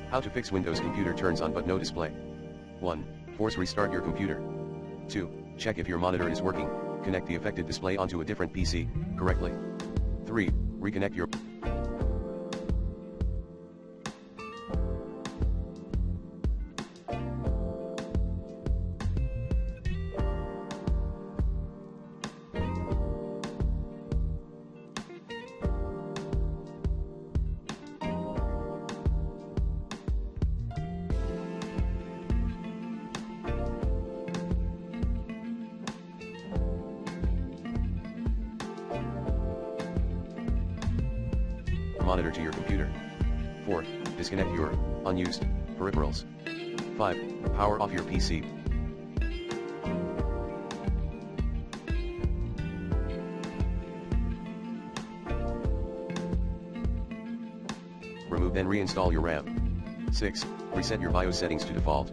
How to fix Windows computer turns on but no display. 1. Force restart your computer. 2. Check if your monitor is working, connect the affected display onto a different PC, correctly. 3. Reconnect your monitor to your computer. 4. Disconnect your unused peripherals. 5. Power off your PC. Remove and reinstall your RAM. 6. Reset your BIOS settings to default.